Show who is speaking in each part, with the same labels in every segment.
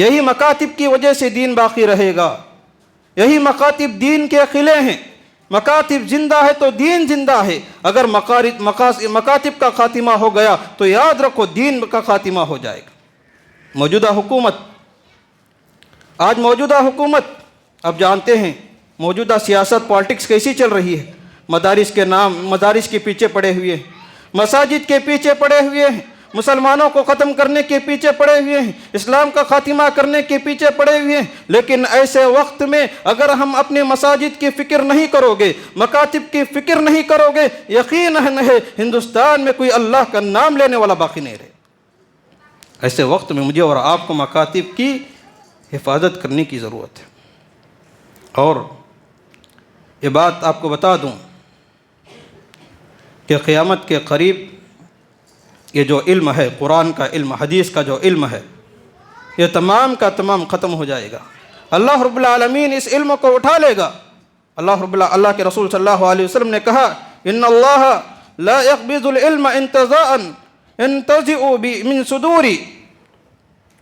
Speaker 1: یہی مکاتب کی وجہ سے دین باقی رہے گا. یہی مکاتب دین کے قلعے ہیں. مکاتب زندہ ہے تو دین زندہ ہے. اگر مکاتب کا خاتمہ ہو گیا تو یاد رکھو دین کا خاتمہ ہو جائے گا. موجودہ حکومت اب جانتے ہیں موجودہ سیاست پالیٹکس کیسی چل رہی ہے. مدارس کے پیچھے پڑے ہوئے ہیں, مساجد کے پیچھے پڑے ہوئے ہیں, مسلمانوں کو ختم کرنے کے پیچھے پڑے ہوئے ہیں, اسلام کا خاتمہ کرنے کے پیچھے پڑے ہوئے ہیں. لیکن ایسے وقت میں اگر ہم اپنے مساجد کی فکر نہیں کرو گے, مکاتب کی فکر نہیں کرو گے, یقیناً ہے ہندوستان میں کوئی اللہ کا نام لینے والا باقی نہیں رہے. ایسے وقت میں مجھے اور آپ کو مکاتب کی حفاظت کرنے کی ضرورت ہے. اور یہ بات آپ کو بتا دوں کہ قیامت کے قریب یہ جو علم ہے, قرآن کا علم, حدیث کا جو علم ہے, یہ تمام کا تمام ختم ہو جائے گا. اللہ رب العالمین اس علم کو اٹھا لے گا. اللہ کے رسول صلی اللہ علیہ وسلم نے کہا ان اللہ لا يقبض العلم انتزاعا ينتزع من صدور.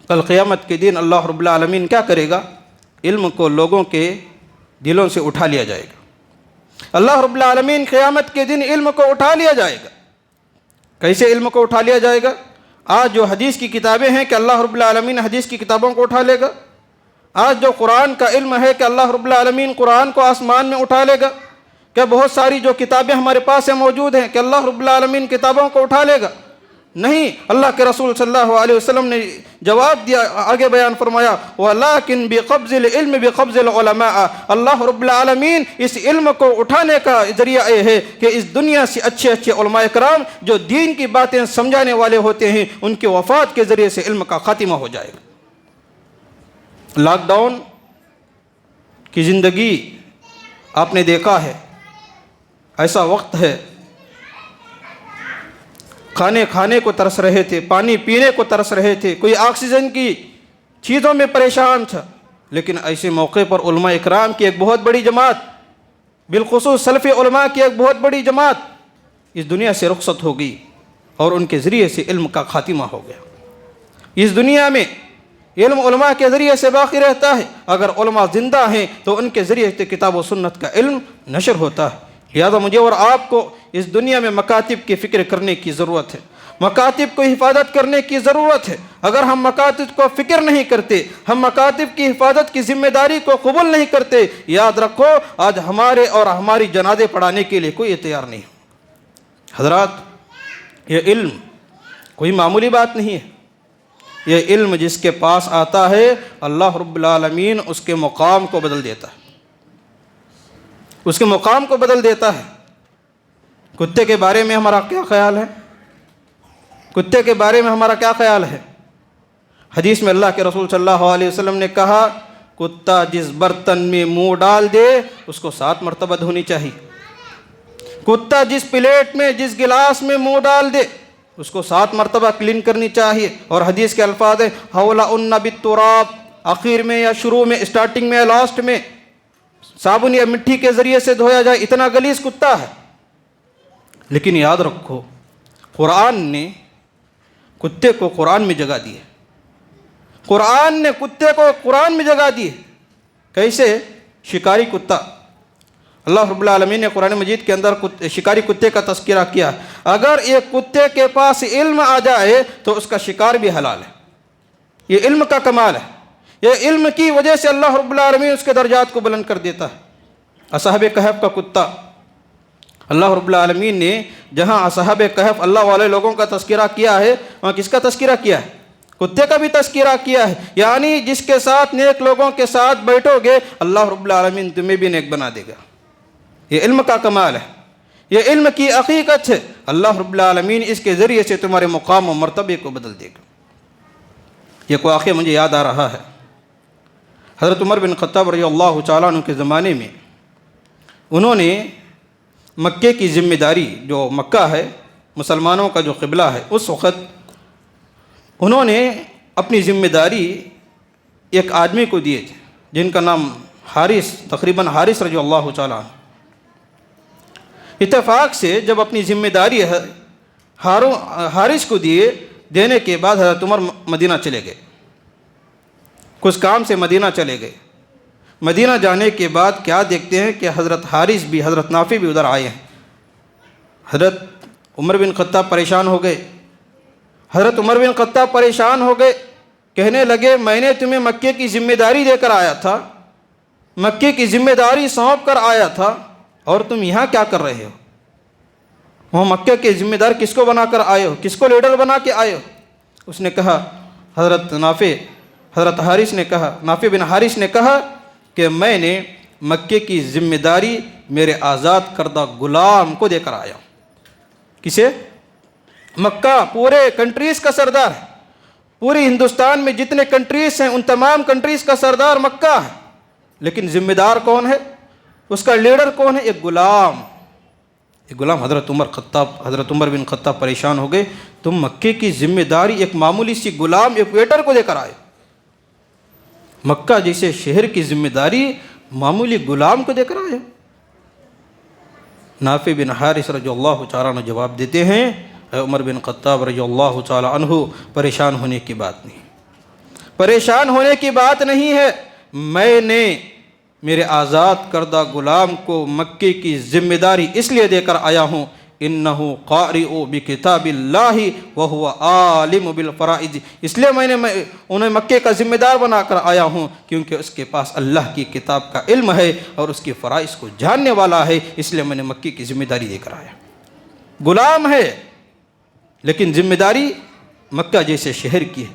Speaker 1: کل قیامت کے دن اللہ رب العالمین کیا کرے گا؟ علم کو لوگوں کے دلوں سے اٹھا لیا جائے گا. اللہ رب العالمین قیامت کے دن علم کو اٹھا لیا جائے گا. کیسے علم کو اٹھا لیا جائے گا؟ آج جو حدیث کی کتابیں ہیں کہ اللہ رب العالمین حدیث کی کتابوں کو اٹھا لے گا. آج جو قرآن کا علم ہے کہ اللہ رب العالمین قرآن کو آسمان میں اٹھا لے گا. کہ بہت ساری جو کتابیں ہمارے پاس موجود ہیں کہ اللہ رب العالمین کتابوں کو اٹھا لے گا. نہیں, اللہ کے رسول صلی اللہ علیہ وسلم نے جواب دیا, آگے بیان فرمایا وَلَكِنْ بِقَبْضِ الْعِلْمِ بِقَبْضِ الْعُلَمَاءَ. اللہ رب العالمین اس علم کو اٹھانے کا ذریعہ یہ ہے کہ اس دنیا سے اچھے علماء کرام جو دین کی باتیں سمجھانے والے ہوتے ہیں ان کی وفات کے ذریعے سے علم کا خاتمہ ہو جائے گا. لاک ڈاؤن کی زندگی آپ نے دیکھا ہے, ایسا وقت ہے کھانے کو ترس رہے تھے, پانی پینے کو ترس رہے تھے, کوئی آکسیجن کی چیزوں میں پریشان تھا. لیکن ایسے موقع پر علماء اکرام کی ایک بہت بڑی جماعت, بالخصوص سلف علماء کی ایک بہت بڑی جماعت اس دنیا سے رخصت ہو گئی اور ان کے ذریعے سے علم کا خاتمہ ہو گیا. اس دنیا میں علم علماء کے ذریعے سے باقی رہتا ہے. اگر علماء زندہ ہیں تو ان کے ذریعے سے کتاب و سنت کا علم نشر ہوتا ہے. لہذا مجھے اور آپ کو اس دنیا میں مکاتب کی فکر کرنے کی ضرورت ہے, مکاتب کو حفاظت کرنے کی ضرورت ہے. اگر ہم مکاتب کو فکر نہیں کرتے, ہم مکاتب کی حفاظت کی ذمہ داری کو قبول نہیں کرتے, یاد رکھو آج ہمارے اور ہماری جنازے پڑھانے کے لیے کوئی تیار نہیں. حضرات, یہ علم کوئی معمولی بات نہیں ہے. یہ علم جس کے پاس آتا ہے اللہ رب العالمین اس کے مقام کو بدل دیتا ہے, اس کے مقام کو بدل دیتا ہے. کتے کے بارے میں ہمارا کیا خیال ہے؟ کتے کے بارے میں ہمارا کیا خیال ہے؟ حدیث میں اللہ کے رسول صلی اللہ علیہ وسلم نے کہا کتا جس برتن میں منہ ڈال دے اس کو 7 مرتبہ دھونی چاہیے. کتا جس پلیٹ میں, جس گلاس میں منہ ڈال دے اس کو 7 مرتبہ کلین کرنی چاہیے. اور حدیث کے الفاظ ہیں حولہن بالتراب, آخر میں یا شروع میں, اسٹارٹنگ میں یا لاسٹ میں صابن یا مٹی کے ذریعے سے دھویا جائے. اتنا غلیظ کتا ہے. لیکن یاد رکھو قرآن نے کتے کو قرآن میں جگہ دی ہے. قرآن نے کتے کو قرآن میں جگہ دی ہے. کیسے؟ شکاری کتا. اللہ رب العالمین نے قرآن مجید کے اندر شکاری کتے کا تذکرہ کیا. اگر ایک کتے کے پاس علم آ جائے تو اس کا شکار بھی حلال ہے. یہ علم کا کمال ہے. یہ علم کی وجہ سے اللہ رب العالمین اس کے درجات کو بلند کر دیتا ہے. اصحاب کہف کا کتا, اللہ رب العالمین نے جہاں اصحاب کہف اللہ والے لوگوں کا تذکرہ کیا ہے وہاں کس کا تذکرہ کیا ہے؟ کتے کا بھی تذکرہ کیا ہے. یعنی جس کے ساتھ نیک لوگوں کے ساتھ بیٹھو گے اللہ رب العالمین تمہیں بھی نیک بنا دے گا. یہ علم کا کمال ہے, یہ علم کی حقیقت ہے. اللہ رب العالمین اس کے ذریعے سے تمہارے مقام و مرتبے کو بدل دے گا. یہ کوئی واقعہ مجھے یاد آ رہا ہے. حضرت عمر بن خطاب رضی اللہ تعالیٰ عنہ کے زمانے میں انہوں نے مکے کی ذمہ داری, جو مکہ ہے مسلمانوں کا جو قبلہ ہے, اس وقت انہوں نے اپنی ذمہ داری ایک آدمی کو دیے تھے جن کا نام حارث, تقریباً حارث رضی اللہ تعالیٰ عنہ. اتفاق سے جب اپنی ذمہ داری حارث کو دینے کے بعد حضرت عمر مدینہ چلے گئے. کچھ کام سے مدینہ چلے گئے۔ مدینہ جانے کے بعد کیا دیکھتے ہیں کہ حضرت حارث بھی، حضرت نافع بھی ادھر آئے ہیں۔ حضرت عمر بن خطاب پریشان ہو گئے۔ حضرت عمر بن خطاب پریشان ہو گئے، کہنے لگے میں نے تمہیں مکے کی ذمہ داری دے کر آیا تھا، مکے کی ذمہ داری سونپ کر آیا تھا، اور تم یہاں کیا کر رہے ہو؟ وہ مکے کے ذمہ دار کس کو بنا کر آئے ہو؟ کس کو لیڈر بنا کے آئے ہو؟ اس نے کہا، حضرت حارث نے کہا، نافع بن حارث نے کہا کہ میں نے مکے کی ذمہ داری میرے آزاد کردہ غلام کو دے کر آیا ہوں۔ کسے؟ مکہ پورے کنٹریز کا سردار ہے، پوری ہندوستان میں جتنے کنٹریز ہیں ان تمام کنٹریز کا سردار مکہ ہے، لیکن ذمہ دار کون ہے؟ اس کا لیڈر کون ہے؟ ایک غلام۔ ایک غلام۔ حضرت عمر بن خطاب پریشان ہو گئے، تم مکے کی ذمہ داری ایک معمولی سی غلام، ایک ویٹر کو دے کر آئے، مکہ جیسے شہر کی ذمہ داری معمولی غلام کو دے کر آئے۔ نافع بن حارث رضی اللہ تعالیٰ عنہ جواب دیتے ہیں، اے عمر بن خطاب رضی اللہ تعالیٰ عنہ، پریشان ہونے کی بات نہیں، پریشان ہونے کی بات نہیں ہے، میں نے میرے آزاد کردہ غلام کو مکے کی ذمہ داری اس لیے دے کر آیا ہوں، انہ قارئ بکتاب اللہ وہو عالم بالفرائض، اس لیے میں نے انہیں مکے کا ذمہ دار بنا کر آیا ہوں کیونکہ اس کے پاس اللہ کی کتاب کا علم ہے اور اس کی فرائض کو جاننے والا ہے، اس لیے میں نے مکے کی ذمہ داری دے کر آیا۔ غلام ہے لیکن ذمہ داری مکہ جیسے شہر کی ہے۔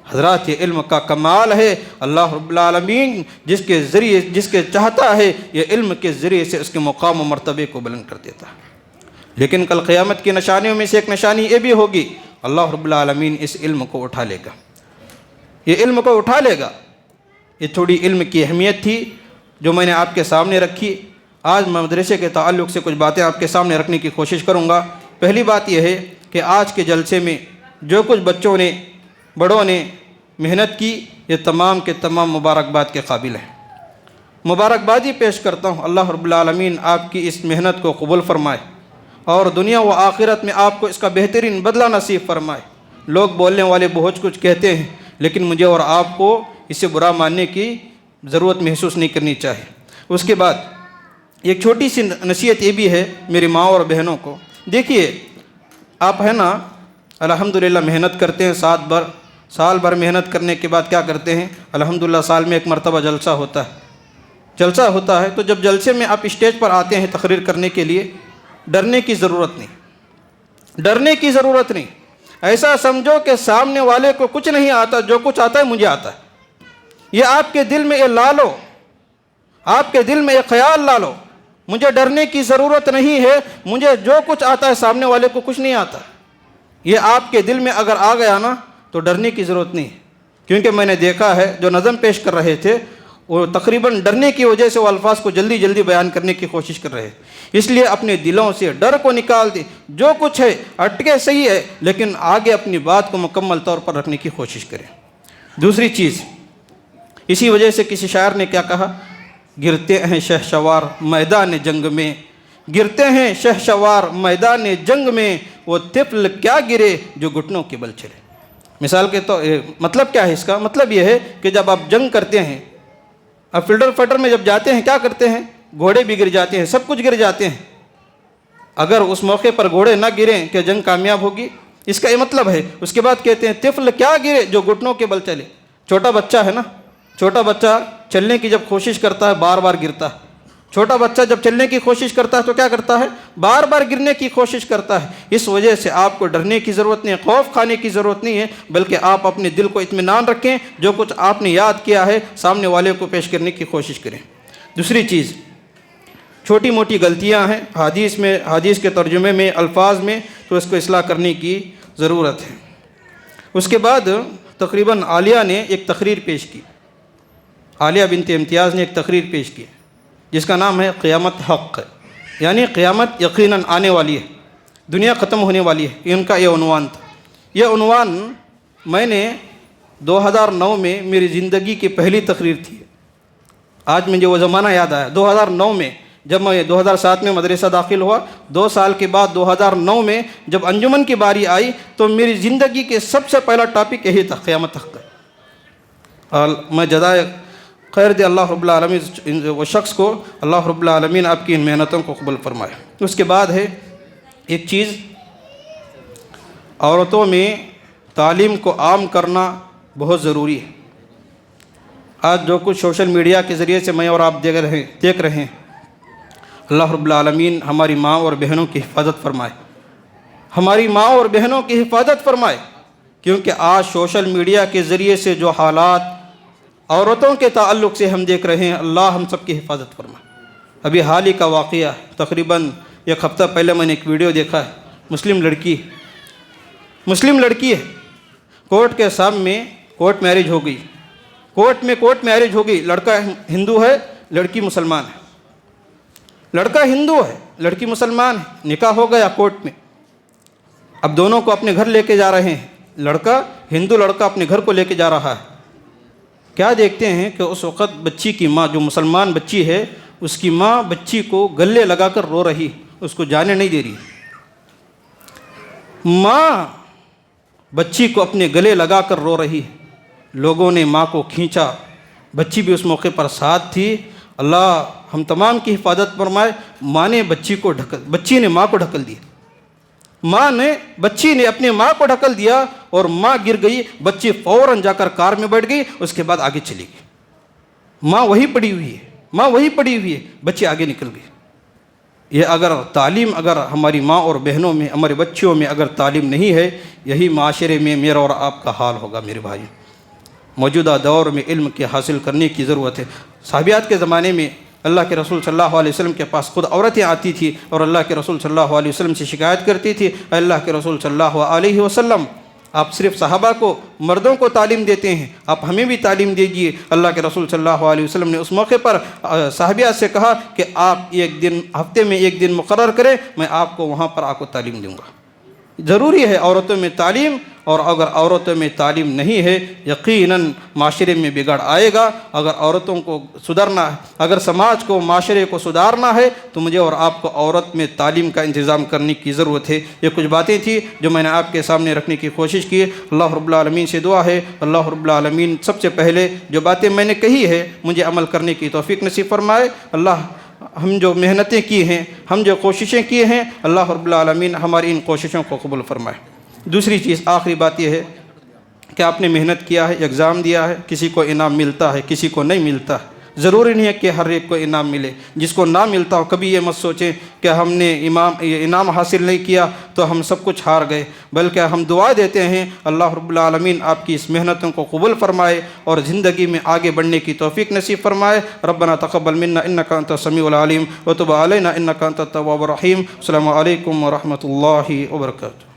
Speaker 1: حضرات یہ علم کا کمال ہے، اللہ رب العالمین جس کے چاہتا ہے یہ علم کے ذریعے سے اس کے مقام و مرتبے کو بلند کر دیتا ہے۔ لیکن کل قیامت کی نشانیوں میں سے ایک نشانی یہ بھی ہوگی، اللہ رب العالمین اس علم کو اٹھا لے گا، یہ علم کو اٹھا لے گا۔ یہ تھوڑی علم کی اہمیت تھی جو میں نے آپ کے سامنے رکھی۔ آج میں مدرسے کے تعلق سے کچھ باتیں آپ کے سامنے رکھنے کی کوشش کروں گا۔ پہلی بات یہ ہے کہ آج کے جلسے میں جو کچھ بچوں نے، بڑوں نے محنت کی، یہ تمام کے تمام مبارکباد کے قابل ہیں۔ مبارکبادی پیش کرتا ہوں، اللہ رب العالمین آپ کی اس محنت کو قبول فرمائے اور دنیا و آخرت میں آپ کو اس کا بہترین بدلہ نصیب فرمائے۔ لوگ بولنے والے بہت کچھ کہتے ہیں، لیکن مجھے اور آپ کو اسے برا ماننے کی ضرورت محسوس نہیں کرنی چاہیے۔ اس کے بعد ایک چھوٹی سی نصیحت یہ بھی ہے میری ماں اور بہنوں کو، دیکھیے آپ ہے نا الحمدللہ محنت کرتے ہیں، سال بھر محنت کرنے کے بعد کیا کرتے ہیں؟ الحمدللہ سال میں ایک مرتبہ جلسہ ہوتا ہے، تو جب جلسے میں آپ اسٹیج پر آتے ہیں تقریر کرنے کے لیے، ڈرنے کی ضرورت نہیں، ایسا سمجھو کہ سامنے والے کو کچھ نہیں آتا، جو کچھ آتا ہے مجھے آتا ہے۔ یہ آپ کے دل میں یہ لا لو، آپ کے دل میں یہ خیال لا لو، مجھے ڈرنے کی ضرورت نہیں ہے، مجھے جو کچھ آتا ہے سامنے والے کو کچھ نہیں آتا۔ یہ آپ کے دل میں اگر آ گیا نا تو ڈرنے کی ضرورت نہیں ہے، کیونکہ میں نے دیکھا ہے جو نظم پیش کر رہے تھے وہ تقریباً ڈرنے کی وجہ سے وہ الفاظ کو جلدی بیان کرنے کی کوشش کر رہے ہیں۔ اس لیے اپنے دلوں سے ڈر کو نکال دیں، جو کچھ ہے اٹکے صحیح ہے لیکن آگے اپنی بات کو مکمل طور پر رکھنے کی کوشش کریں۔ دوسری چیز، اسی وجہ سے کسی شاعر نے کیا کہا، گرتے ہیں شہسوار میدان جنگ میں، گرتے ہیں شہسوار میدان جنگ میں، وہ طفل کیا گرے جو گھٹنوں کے بل چلے۔ مثال کے تو مطلب کیا ہے اس کا؟ مطلب یہ ہے کہ جب آپ جنگ کرتے ہیں، اب فیلڈر فائٹر میں جب جاتے ہیں کیا کرتے ہیں؟ گھوڑے بھی گر جاتے ہیں، سب کچھ گر جاتے ہیں۔ اگر اس موقع پر گھوڑے نہ گریں کہ جنگ کامیاب ہوگی، اس کا یہ مطلب ہے۔ اس کے بعد کہتے ہیں طفل کیا گرے جو گھٹنوں کے بل چلے۔ چھوٹا بچہ ہے نا، چھوٹا بچہ چلنے کی جب کوشش کرتا ہے بار بار گرتا ہے۔ چھوٹا بچہ جب چلنے کی کوشش کرتا ہے تو کیا کرتا ہے؟ بار بار گرنے کی کوشش کرتا ہے۔ اس وجہ سے آپ کو ڈرنے کی ضرورت نہیں ہے، خوف کھانے کی ضرورت نہیں ہے، بلکہ آپ اپنے دل کو اطمینان رکھیں، جو کچھ آپ نے یاد کیا ہے سامنے والے کو پیش کرنے کی کوشش کریں۔ دوسری چیز، چھوٹی موٹی غلطیاں ہیں حدیث کے ترجمے میں، الفاظ میں، تو اس کو اصلاح کرنے کی ضرورت ہے۔ اس کے بعد تقریباً عالیہ نے ایک تقریر پیش کی، عالیہ بنت امتیاز نے ایک تقریر پیش کی جس کا نام ہے قیامت حق، یعنی قیامت یقیناً آنے والی ہے، دنیا ختم ہونے والی ہے، ان کا یہ عنوان تھا۔ یہ عنوان میں نے 2009 میں میری زندگی کی پہلی تقریر تھی۔ آج مجھے وہ زمانہ یاد آیا، 2009 میں جب میں 2007 میں مدرسہ داخل ہوا، 2 سال کے بعد 2009 میں جب انجمن کی باری آئی تو میری زندگی کے سب سے پہلا ٹاپک یہی تھا، قیامت حق۔ میں جزائے خیر دے اللہ رب العالمین وہ شخص کو اللہ رب العالمین آپ کی ان محنتوں کو قبول فرمائے۔ اس کے بعد ہے ایک چیز، عورتوں میں تعلیم کو عام کرنا بہت ضروری ہے۔ آج جو کچھ سوشل میڈیا کے ذریعے سے میں اور آپ دیکھ رہے ہیں، اللہ رب العالمین ہماری ماں اور بہنوں کی حفاظت فرمائے، ہماری ماں اور بہنوں کی حفاظت فرمائے، کیونکہ آج سوشل میڈیا کے ذریعے سے جو حالات عورتوں کے تعلق سے ہم دیکھ رہے ہیں، اللہ ہم سب کی حفاظت فرمائے۔ ابھی حال ہی کا واقعہ، تقریباً ایک ہفتہ پہلے میں نے ایک ویڈیو دیکھا ہے، مسلم لڑکی ہے، کورٹ کے سامنے کورٹ میرج ہو گئی، کورٹ میرج ہو گئی، لڑکا ہندو ہے، لڑکی مسلمان ہے، لڑکا ہندو ہے، لڑکی مسلمان ہے، نکاح ہو گیا کورٹ میں۔ اب دونوں کو اپنے گھر لے کے جا رہے ہیں، لڑکا ہندو لڑکا اپنے گھر کو لے کے جا رہا ہے۔ کیا دیکھتے ہیں کہ اس وقت بچی کی ماں، جو مسلمان بچی ہے، اس کی ماں بچی کو گلے لگا کر رو رہی، اس کو جانے نہیں دے رہی۔ ماں بچی کو اپنے گلے لگا کر رو رہی ہے، لوگوں نے ماں کو کھینچا، بچی بھی اس موقع پر ساتھ تھی۔ اللہ ہم تمام کی حفاظت فرمائے۔ بچی نے ماں کو ڈھکل دیا، بچی نے اپنے ماں کو ڈھکل دیا اور ماں گر گئی، بچی فوراً جا کر کار میں بیٹھ گئی، اس کے بعد آگے چلی گئی۔ ماں وہی پڑی ہوئی ہے، بچی آگے نکل گئی۔ یہ اگر ہماری ماں اور بہنوں میں، ہمارے بچیوں میں اگر تعلیم نہیں ہے، یہی معاشرے میں میرا اور آپ کا حال ہوگا۔ میرے بھائی، موجودہ دور میں علم کے حاصل کرنے کی ضرورت ہے۔ صحابیات کے زمانے میں اللہ کے رسول صلی اللہ علیہ وسلم کے پاس خود عورتیں آتی تھیں اور اللہ کے رسول صلی اللہ علیہ وسلم سے شکایت کرتی تھی، اے اللہ کے رسول صلی اللہ علیہ وسلم، آپ صرف صحابہ کو، مردوں کو تعلیم دیتے ہیں، آپ ہمیں بھی تعلیم دیجیے۔ اللہ کے رسول صلی اللہ علیہ وسلم نے اس موقع پر صحابیات سے کہا کہ آپ ہفتے میں ایک دن مقرر کریں، میں آپ کو وہاں پر آپ کو تعلیم دوں گا۔ ضروری ہے عورتوں میں تعلیم، اور اگر عورتوں میں تعلیم نہیں ہے، یقیناً معاشرے میں بگاڑ آئے گا۔ اگر عورتوں کو سدھرنا ہے، اگر سماج کو، معاشرے کو سدھارنا ہے، تو مجھے اور آپ کو عورت میں تعلیم کا انتظام کرنے کی ضرورت ہے۔ یہ کچھ باتیں تھیں جو میں نے آپ کے سامنے رکھنے کی کوشش کی۔ اللہ رب العالمین سے دعا ہے، اللہ رب العالمین سب سے پہلے جو باتیں میں نے کہی ہے مجھے عمل کرنے کی توفیق نصیب فرمائے۔ اللہ ہم جو محنتیں کی ہیں، ہم جو کوششیں کی ہیں، اللہ رب العالمین ہماری ان کوششوں کو قبول فرمائے۔ دوسری چیز، آخری بات یہ ہے کہ آپ نے محنت کیا ہے، ایگزام دیا ہے، کسی کو انعام ملتا ہے، کسی کو نہیں ملتا ہے۔ ضروری نہیں ہے کہ ہر ایک کو انعام ملے۔ جس کو نہ ملتا ہو، کبھی یہ مت سوچیں کہ ہم نے انعام حاصل نہیں کیا تو ہم سب کچھ ہار گئے، بلکہ ہم دعا دیتے ہیں اللہ رب العالمین آپ کی اس محنتوں کو قبول فرمائے اور زندگی میں آگے بڑھنے کی توفیق نصیب فرمائے۔ ربنا تقبل منا انک انت السمیع العلیم وتب علینا انک انت التواب الرحیم۔ السلام علیکم ورحمۃ اللہ وبرکاتہ۔